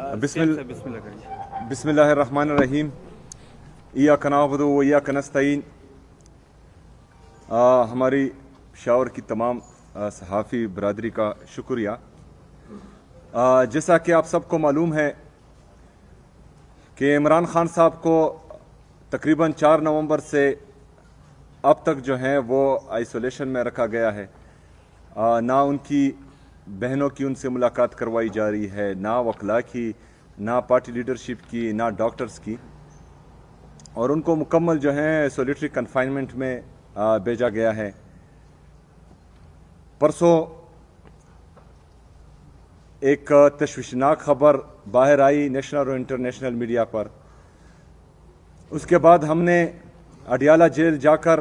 बिस्मिल्लाहिर्रहमानिर्रहीम। इय्याक नअबुदु व इय्याक नस्तईन। हमारी शावर की तमाम सहाफ़ी बरादरी का शुक्रिया। जैसा कि आप सबको मालूम है कि इमरान खान साहब को तकरीबन 4 नवंबर से अब तक जो है वो आइसोलेशन में रखा गया है। ना उनकी बहनों की उनसे मुलाकात करवाई जा रही है, ना वकला की, ना पार्टी लीडरशिप की, ना डॉक्टर्स की, और उनको मुकम्मल जो है सॉलिटरी कन्फाइनमेंट में भेजा गया है। परसों एक तशवीशनाक खबर बाहर आई नेशनल और इंटरनेशनल मीडिया पर। उसके बाद हमने अडियाला जेल जाकर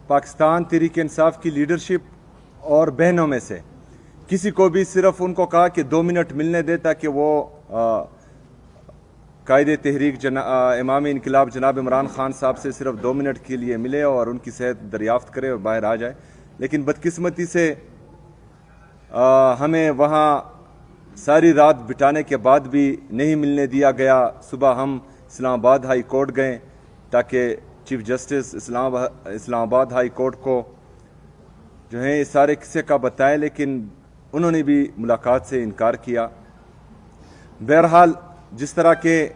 पाकिस्तान तहरीक इंसाफ की लीडरशिप और बहनों में से किसी को भी सिर्फ उनको कहा कि 2 मिनट मिलने दे ताकि वो कायदे तहरीक इमाम इनकलाब जनाब इमरान खान साहब से सिर्फ 2 मिनट के लिए मिले और उनकी सेहत दरियाफ्त करे और बाहर आ जाए। लेकिन बदकिस्मती से हमें वहाँ सारी रात बिताने के बाद भी नहीं मिलने दिया गया। सुबह हम इस्लामाबाद हाई कोर्ट गए ताकि chief justice Islamabad high court को जो है इस सारे किस्से का बताएं, लेकिन उन्होंने भी मुलाकात से इनकार किया। बहरहाल जिस तरह के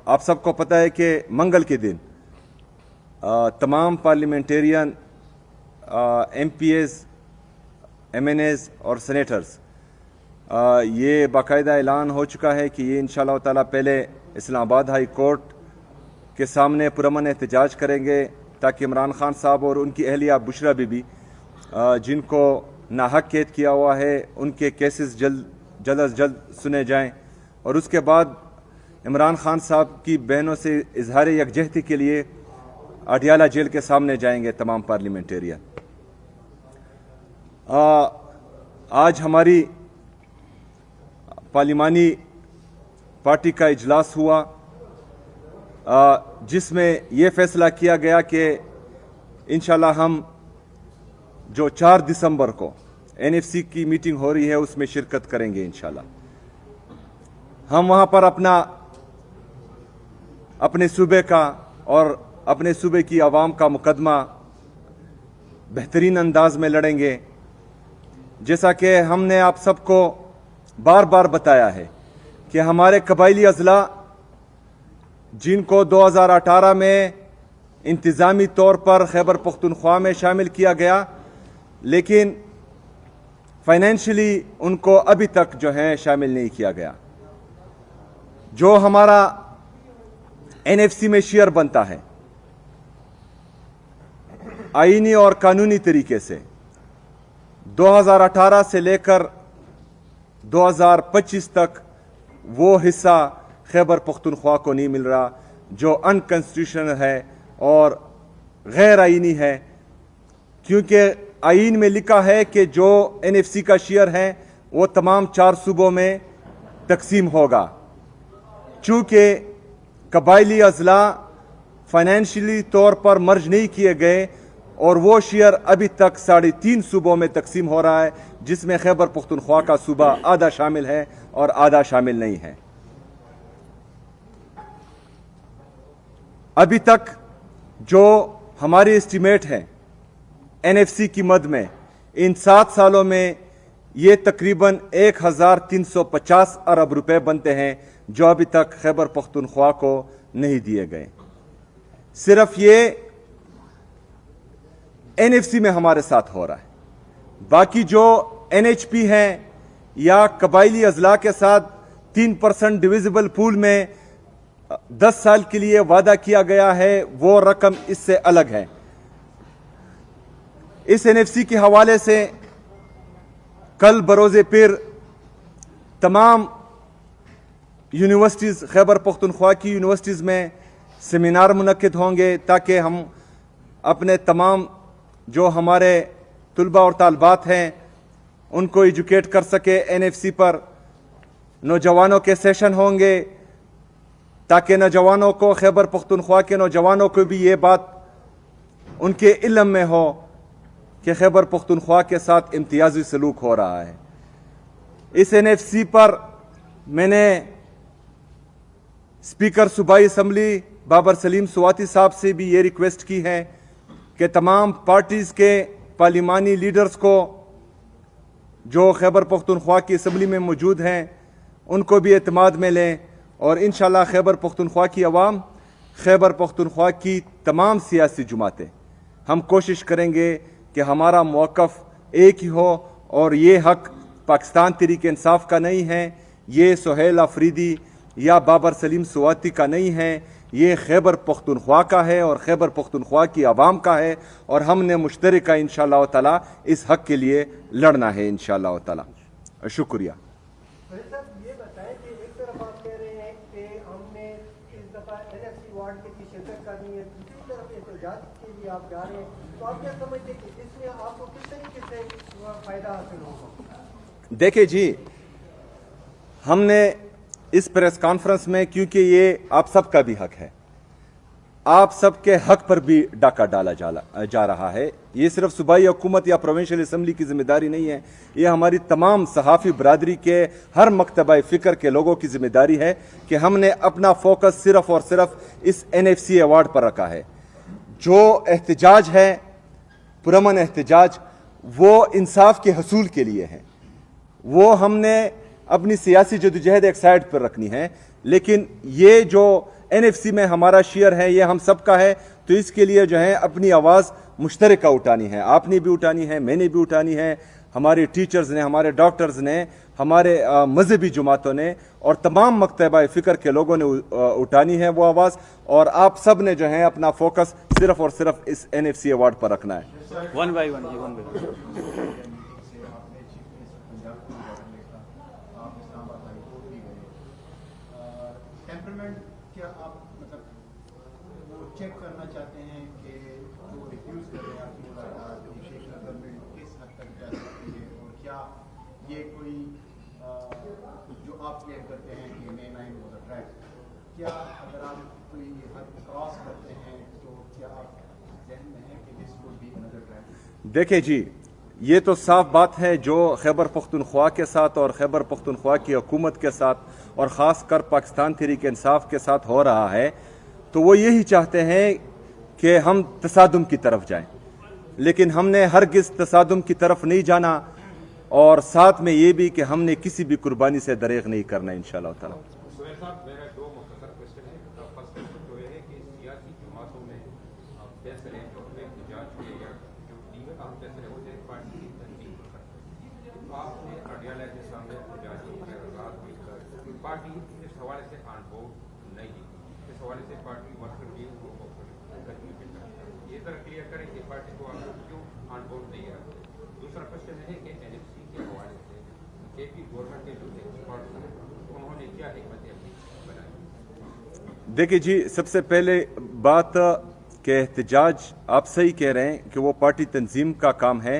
आप सबको पता है कि मंगल के दिन तमाम पार्लियामेंटेरियन, MPs, MNAs और सेनेटर्स ये बाकायदा ऐलान हो चुका है कि ये इंशाअल्लाह ताला पहले इस्लामाबाद हाई कोर्ट के सामने पुरअमन एहतजाज करेंगे ताकि इमरान खान साहब और उनकी अहलिया बुशरा बीबी जिनको नाहक कैद किया हुआ है उनके केसेस जल्द अज जल्द सुने जाएं, और उसके बाद इमरान खान साहब की बहनों से इजहार यकजहती के लिए अडियाला जेल के सामने जाएंगे तमाम पार्लियामेंटेरियन। आज हमारी पार्लिमानी पार्टी का इजलास हुआ जिसमें यह फैसला किया गया कि इंशाल्लाह हम जो 4 दिसंबर को NFC की मीटिंग हो रही है उसमें शिरकत करेंगे। इंशाल्लाह हम वहां पर अपने सूबे का और अपने सूबे की आवाम का मुकदमा बेहतरीन अंदाज में लड़ेंगे। जैसा कि हमने आप सबको बार बार बताया है कि हमारे कबायली अजला जिनको 2018 में इंतज़ामी तौर पर खैबर पख्तूनख्वा में शामिल किया गया, लेकिन फाइनेंशियली उनको अभी तक जो है शामिल नहीं किया गया। जो हमारा NFC में शेयर बनता है आईनी और कानूनी तरीके से 2018 से लेकर 2025 तक वो हिस्सा खैबर पख्तूनख्वा को नहीं मिल रहा, जो अनकॉन्स्टिट्यूशनल है और गैर आईनी है, क्योंकि आईन में लिखा है कि जो NFC का शेयर है वो तमाम 4 सूबों में तकसीम होगा। चूंकि कबायली अजला फाइनेंशियली तौर पर मर्ज नहीं किए गए और वो शेयर अभी तक 3.5 सूबों में तकसीम हो रहा है, जिसमें खैबर पख्तूनख्वा का सूबा आधा शामिल है और आधा शामिल नहीं है। अभी तक जो हमारी एस्टीमेट है NFC की मद में इन 7 सालों में ये तकरीबन 1350 अरब रुपए बनते हैं जो अभी तक खैबर पख्तूनख्वा को नहीं दिए गए। सिर्फ ये NFC में हमारे साथ हो रहा है। बाकी जो NHP हैं या कबायली अजला के साथ 3% डिविजिबल पूल में 10 साल के लिए वादा किया गया है, वो रकम इससे अलग है। इस NFC के हवाले से कल बरोज़े पीर तमाम यूनिवर्सिटीज़, खैबर पख्तूनख्वा की यूनिवर्सिटीज़ में सेमिनार मुनक्किद होंगे ताकि हम अपने तमाम जो हमारे तुलबा और तालबात हैं उनको एजुकेट कर सके NFC पर। नौजवानों के सेशन होंगे ताकि नौजवानों को, खैबर पख्तूनख्वा के नौजवानों को भी ये बात उनके इल्म में हो कि खैबर पख्तूनख्वा के साथ इम्तियाजी सलूक हो रहा है। इस NFC पर मैंने स्पीकर सूबाई असम्बली बाबर सलीम स्वाति साहब से भी ये रिक्वेस्ट की है कि तमाम पार्टीज़ के पार्लिमानी लीडर्स को जो खैबर पख्तूनख्वा की असम्बली में मौजूद हैं उनको भी एतमाद में लें, और इंशाअल्लाह खैबर पख्तूनख्वा की अवाम, खैबर पख्तूनख्वा की तमाम सियासी जमातें, हम कोशिश करेंगे कि हमारा मौक़िफ़ एक ही हो, और ये हक़ पाकिस्तान तहरीक इंसाफ का नहीं है, ये सुहेल अफरीदी या बाबर सलीम स्वाति का नहीं है, ये खैबर पख्तूनख्वा का है और खैबर पख्तूनख्वा की आवाम का है, और हमने मुश्तरका इंशाअल्लाह ताला इस हक़ के लिए लड़ना है इंशाअल्लाह ताला। शुक्रिया। ये बताएं कि एक तरफ आप कह रहे हैं कि हमने इस दफ़ा NFC वार्ड की शिरकत करनी है, दूसरी तरफ एहतजाज के लिए आप जा रहे हैं, तो आप क्या समझते हैं कि इसमें आपको किस तरीके से फ़ायदा हासिल होगा? देखिए जी, हमने इस प्रेस कॉन्फ्रेंस में, क्योंकि ये आप सबका भी हक है, आप सबके हक पर भी डाका डाला जा रहा है, ये सिर्फ सूबाई हुकूमत या प्रोविंशियल असम्बली की जिम्मेदारी नहीं है, ये हमारी तमाम सहाफ़ी बरादरी के हर मकतबा फ़िक्र के लोगों की जिम्मेदारी है कि हमने अपना फोकस सिर्फ और सिर्फ इस NFC अवार्ड पर रखा है। जो एहतजाज है, पुरअमन एहतजाज, वो इंसाफ के हसूल के लिए है, वो हमने अपनी सियासी जदोजहद एक साइड पर रखनी है, लेकिन ये जो NFC में हमारा शेयर है ये हम सबका है, तो इसके लिए जो है अपनी आवाज़ मुश्तरका उठानी है, आपने भी उठानी है, मैंने भी उठानी है, हमारे टीचर्स ने, हमारे डॉक्टर्स ने, हमारे मजहबी जमातों ने और तमाम मकतबा फ़िक्र के लोगों ने उठानी है वो आवाज़, और आप सब ने जो है अपना फोकस सिर्फ और सिर्फ इस NFC अवार्ड पर रखना है। One by one. टेम्परमेंट क्या आप मतलब वो चेक करना चाहते हैं कि जो रिफ्यूज़ कर रहे हैं आपकी मुलाकात, शेख गवर्नमेंट किस हद तक जा सकती है, और क्या ये कोई जो आप क्लेम करते हैं कि May 9 वाज अ ट्रैप, क्या अगर आप कोई हद क्रॉस करते हैं तो क्या आप ज़हन में है कि this would be another trap? देखिए जी, ये तो साफ बात है जो खैबर पख्तूनख्वा के साथ और खैबर पख्तूनख्वा की हुकूमत के साथ और ख़ास कर पाकिस्तान तहरीक इंसाफ के साथ हो रहा है, तो वो यही चाहते हैं कि हम तसादुम की तरफ जाएं, लेकिन हमने हरगिज़ तसादुम की तरफ नहीं जाना, और साथ में ये भी कि हमने किसी भी कुर्बानी से दरेग नहीं करना इंशाअल्लाह ताला। पार्टी इस हवाले से अनबोर्ड नहीं है, इस हवाले से पार्टी वर्कर भी ये तरह क्लियर करें कि पार्टी को आप क्यों अनबोर्ड नहीं है। दूसरा क्वेश्चन है कि NFC के हवाले से KP गवर्नमेंट के जो एक्सपर्ट हैं उन्होंने क्या हिकमत अमली बनाई? देखिए जी, सबसे पहले बात कि एहतजाज आप सही कह रहे हैं कि वो पार्टी तंजीम का काम है,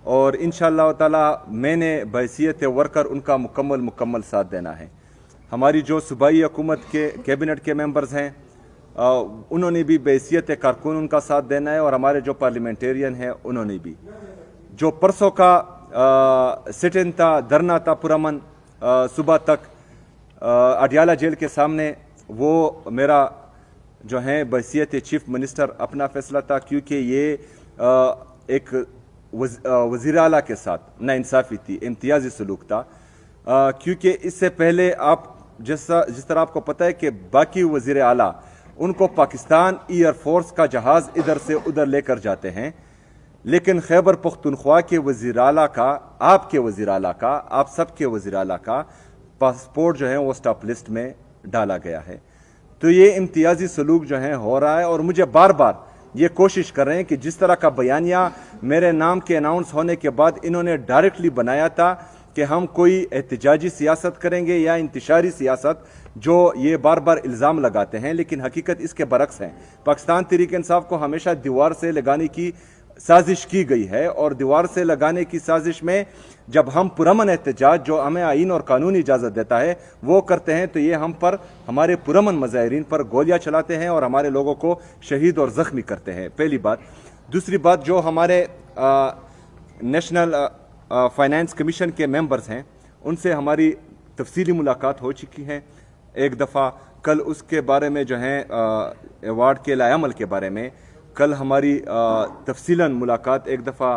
और इंशाअल्लाह ताला मैंने बहैसियत वर्कर उनका मुकम्मल साथ देना है। हमारी जो सूबाई हुकूमत के कैबिनेट के मेंबर्स हैं उन्होंने भी बहैसियत कारकुन उनका साथ देना है, और हमारे जो पार्लियामेंटेरियन हैं उन्होंने भी। जो परसों का सिट-इन था, धरना था पुरअमन सुबह तक अडियाला जेल के सामने, वो मेरा जो है बहैसियत चीफ मिनिस्टर अपना फैसला था, क्योंकि ये एक वज़ीर आला के साथ नाइंसाफ़ी थी, इम्तियाजी सलूक था, क्योंकि इससे पहले आप जिस तरह आपको पता है कि बाकी वज़ीर आला उनको पाकिस्तान एयर फोर्स का जहाज़ इधर से उधर लेकर जाते हैं, लेकिन खैबर पख्तूनख्वा के वज़ीर आला का, आपके वज़ीर आला का, आप सबके वज़ीर आला का पासपोर्ट जो है वो स्टॉप लिस्ट में डाला गया है। तो ये इम्तियाजी सलूक जो है हो रहा है, और मुझे बार बार ये कोशिश कर रहे हैं कि जिस तरह का बयानिया मेरे नाम के अनाउंस होने के बाद इन्होंने डायरेक्टली बनाया था कि हम कोई एहतजाजी सियासत करेंगे या इंतशारी सियासत, जो ये बार बार इल्ज़ाम लगाते हैं, लेकिन हकीकत इसके बरक्स है। पाकिस्तान तहरीक इंसाफ को हमेशा दीवार से लगाने की साजिश की गई है, और दीवार से लगाने की साजिश में जब हम पुरअमन एहतजाज, जो हमें आईन और कानून इजाज़त देता है, वो करते हैं, तो ये हम पर, हमारे पुरअमन मज़ाहिरीन पर गोलियां चलाते हैं और हमारे लोगों को शहीद और ज़ख्मी करते हैं, पहली बात। दूसरी बात, जो हमारे नेशनल फाइनेंस कमीशन के मेंबर्स हैं उनसे हमारी तफसीली मुलाकात हो चुकी है एक दफ़ा। कल उसके बारे में जो है अवार्ड के लायामल के बारे में कल हमारी तफसीलन मुलाकात एक दफ़ा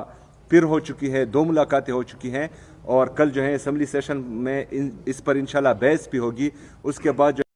फिर हो चुकी है, 2 मुलाकातें हो चुकी हैं और कल जो है असम्बली सेशन में इस पर इंशाल्लाह बहस भी होगी। उसके बाद जो